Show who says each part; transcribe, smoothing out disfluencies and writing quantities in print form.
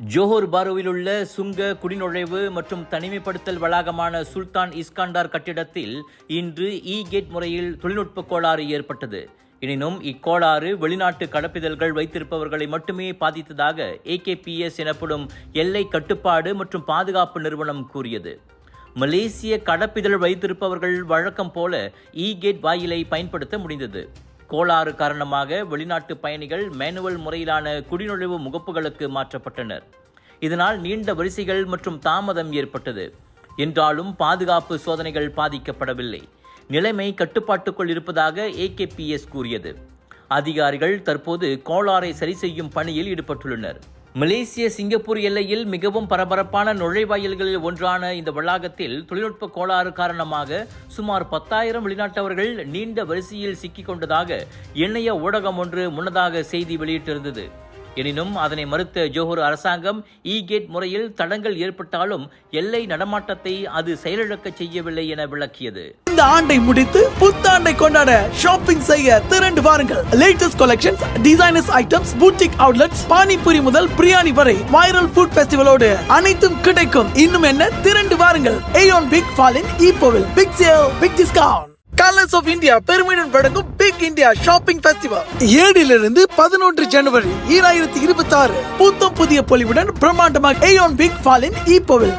Speaker 1: Johor பாருவில் உள்ள சுங்க குடிநுழைவு மற்றும் தனிமைப்படுத்தல் வளாகமான சுல்தான் இஸ்காண்டார் கட்டிடத்தில் இன்று கேட் முறையில் தொழில்நுட்ப கோளாறு ஏற்பட்டது. எனினும் இக்கோளாறு வெளிநாட்டு கடப்பிதழ்கள் வைத்திருப்பவர்களை மட்டுமே பாதித்ததாக AKPS எனப்படும் எல்லை கட்டுப்பாடு மற்றும் பாதுகாப்பு நிறுவனம் கூறியது. மலேசிய கடப்பிதழ் வைத்திருப்பவர்கள் வழக்கம் போல கேட் வாயிலை பயன்படுத்த முடிந்தது. கோளாறு காரணமாக வெளிநாட்டு பயணிகள் மேனுவல் முறையிலான குடிநுழைவு முகப்புகளுக்கு மாற்றப்பட்டனர். இதனால் நீண்ட வரிசைகள் மற்றும் தாமதம் ஏற்பட்டது. என்றாலும் பாதுகாப்பு சோதனைகள் பாதிக்கப்படவில்லை. நிலைமை கட்டுப்பாட்டுக்குள் இருப்பதாக AKPS கூறியது. அதிகாரிகள் தற்போது கோளாறை சரி செய்யும் பணியில் ஈடுபட்டுள்ளனர். மலேசிய சிங்கப்பூர் எல்லையில் மிகவும் பரபரப்பான நுழைவாயில்களில் ஒன்றான இந்த வளாகத்தில் தொழில்நுட்ப கோளாறு காரணமாக சுமார் 10,000 வெளிநாட்டவர்கள் நீண்ட வரிசையில் சிக்கிக் கொண்டதாக இணைய ஊடகம் ஒன்று முன்னதாக செய்தி வெளியிட்டிருந்தது. எனினும் அதனை மறுத்த ஜோஹர் அரசாங்கம் கேட் முறையில் தடங்கள் ஏற்பட்டாலும் எல்லை நடமாட்டத்தை அது செயலிழக்க செய்யவில்லை என விளக்கியது.
Speaker 2: இந்த ஆண்டை முடித்து புத்தாண்டை கொண்டாட ஷாப்பிங் செய்ய திரண்டு வாருங்கள். Latest collections, designers items, boutique outlets, panipuri முதல் பிரியாணி வரை வைரல் ஃபுட் ஃபெஸ்டிவலோடு அனைத்தும் கிடைக்கும். இன்னும் என்ன, திரண்டு வாருங்கள். ஏயோன் பிக் ஃபாலின் ஈப்போவில் big sale, big discount. Colours of India பெருமையுடன் வழங்கும் big India shopping festival 7 to 11 ஜனவரி 2026 புத்தம் புதிய பொலிவுடன் பிரம்மாண்டமாக ஏயோன் பிக் ஃபாலின் ஈப்போவில்.